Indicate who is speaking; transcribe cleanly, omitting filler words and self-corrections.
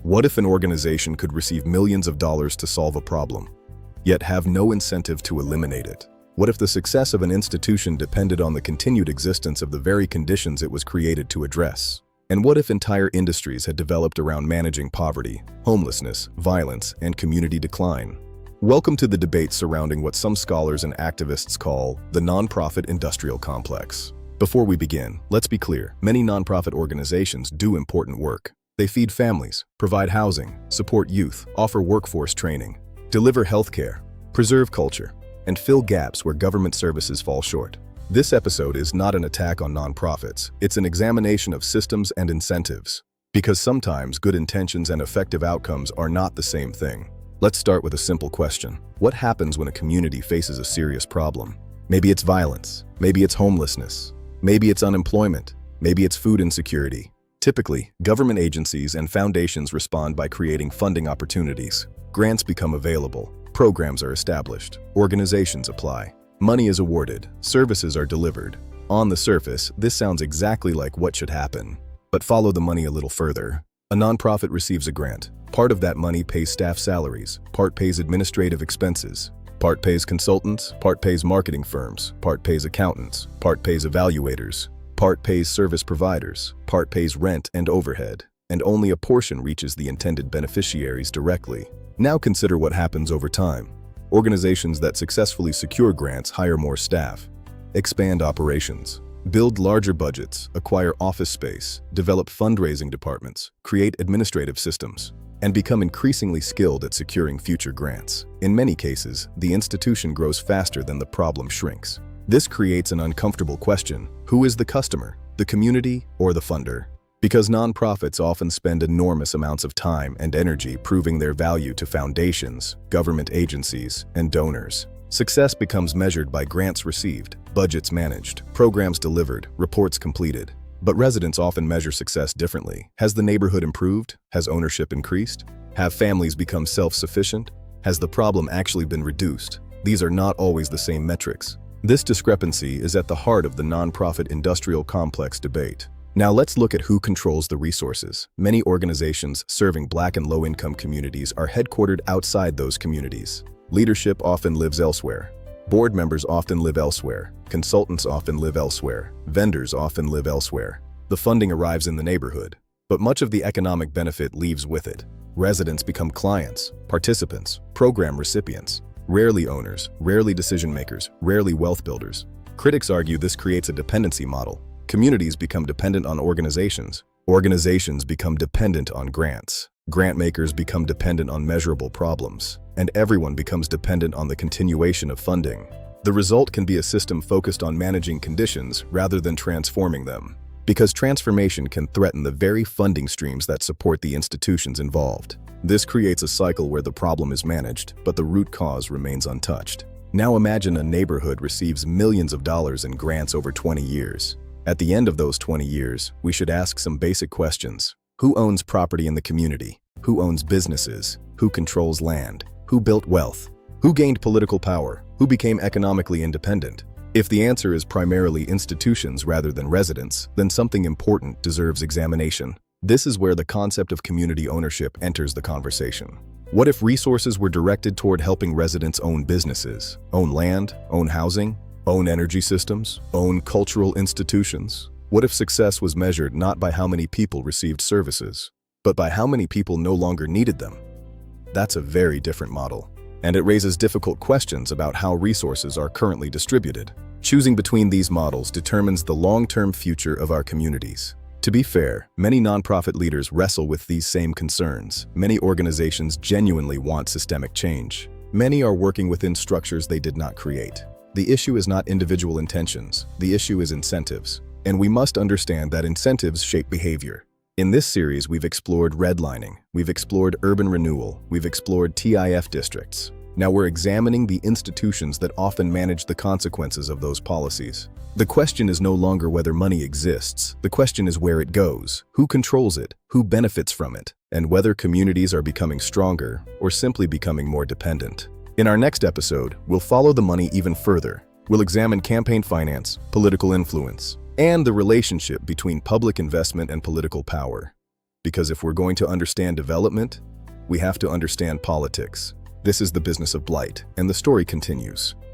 Speaker 1: What if an organization could receive millions of dollars to solve a problem, yet have no incentive to eliminate it? What if the success of an institution depended on the continued existence of the very conditions it was created to address? And what if entire industries had developed around managing poverty, homelessness, violence, and community decline? Welcome to the debate surrounding what some scholars and activists call the nonprofit industrial complex. Before we begin, let's be clear, many nonprofit organizations do important work. They feed families, provide housing, support youth, offer workforce training, deliver healthcare, preserve culture, and fill gaps where government services fall short. This episode is not an attack on nonprofits, it's an examination of systems and incentives. Because sometimes good intentions and effective outcomes are not the same thing. Let's start with a simple question. What happens when a community faces a serious problem? Maybe it's violence, maybe it's homelessness, maybe it's unemployment, maybe it's food insecurity. Typically, government agencies and foundations respond by creating funding opportunities. Grants become available, programs are established, organizations apply. Money is awarded, services are delivered. On the surface, this sounds exactly like what should happen. But follow the money a little further. A nonprofit receives a grant. Part of that money pays staff salaries, part pays administrative expenses, part pays consultants, part pays marketing firms, part pays accountants, part pays evaluators, part pays service providers, part pays rent and overhead, and only a portion reaches the intended beneficiaries directly. Now consider what happens over time. Organizations that successfully secure grants hire more staff, expand operations, build larger budgets, acquire office space, develop fundraising departments, create administrative systems, and become increasingly skilled at securing future grants. In many cases, the institution grows faster than the problem shrinks. This creates an uncomfortable question: who is the customer, the community, or the funder? Because nonprofits often spend enormous amounts of time and energy proving their value to foundations, government agencies, and donors. Success becomes measured by grants received, budgets managed, programs delivered, reports completed. But residents often measure success differently. Has the neighborhood improved? Has ownership increased? Have families become self-sufficient? Has the problem actually been reduced? These are not always the same metrics. This discrepancy is at the heart of the nonprofit industrial complex debate. Now let's look at who controls the resources. Many organizations serving Black and low-income communities are headquartered outside those communities. Leadership often lives elsewhere. Board members often live elsewhere. Consultants often live elsewhere. Vendors often live elsewhere. The funding arrives in the neighborhood, but much of the economic benefit leaves with it. Residents become clients, participants, program recipients. Rarely owners, rarely decision makers, rarely wealth builders. Critics argue this creates a dependency model. Communities become dependent on organizations. Organizations become dependent on grants. Grant makers become dependent on measurable problems. And everyone becomes dependent on the continuation of funding. The result can be a system focused on managing conditions rather than transforming them. Because transformation can threaten the very funding streams that support the institutions involved. This creates a cycle where the problem is managed, but the root cause remains untouched. Now imagine a neighborhood receives millions of dollars in grants over 20 years. At the end of those 20 years, we should ask some basic questions. Who owns property in the community? Who owns businesses? Who controls land? Who built wealth? Who gained political power? Who became economically independent? If the answer is primarily institutions rather than residents, then something important deserves examination. This is where the concept of community ownership enters the conversation. What if resources were directed toward helping residents own businesses, own land, own housing, own energy systems, own cultural institutions? What if success was measured not by how many people received services, but by how many people no longer needed them? That's a very different model, and it raises difficult questions about how resources are currently distributed. Choosing between these models determines the long-term future of our communities. To be fair, many nonprofit leaders wrestle with these same concerns. Many organizations genuinely want systemic change. Many are working within structures they did not create. The issue is not individual intentions, the issue is incentives. And we must understand that incentives shape behavior. In this series, we've explored redlining, we've explored urban renewal, we've explored TIF districts. Now we're examining the institutions that often manage the consequences of those policies. The question is no longer whether money exists, the question is where it goes, who controls it, who benefits from it, and whether communities are becoming stronger or simply becoming more dependent. In our next episode, we'll follow the money even further. We'll examine campaign finance, political influence, and the relationship between public investment and political power. Because if we're going to understand development, we have to understand politics. This is the business of blight, and the story continues.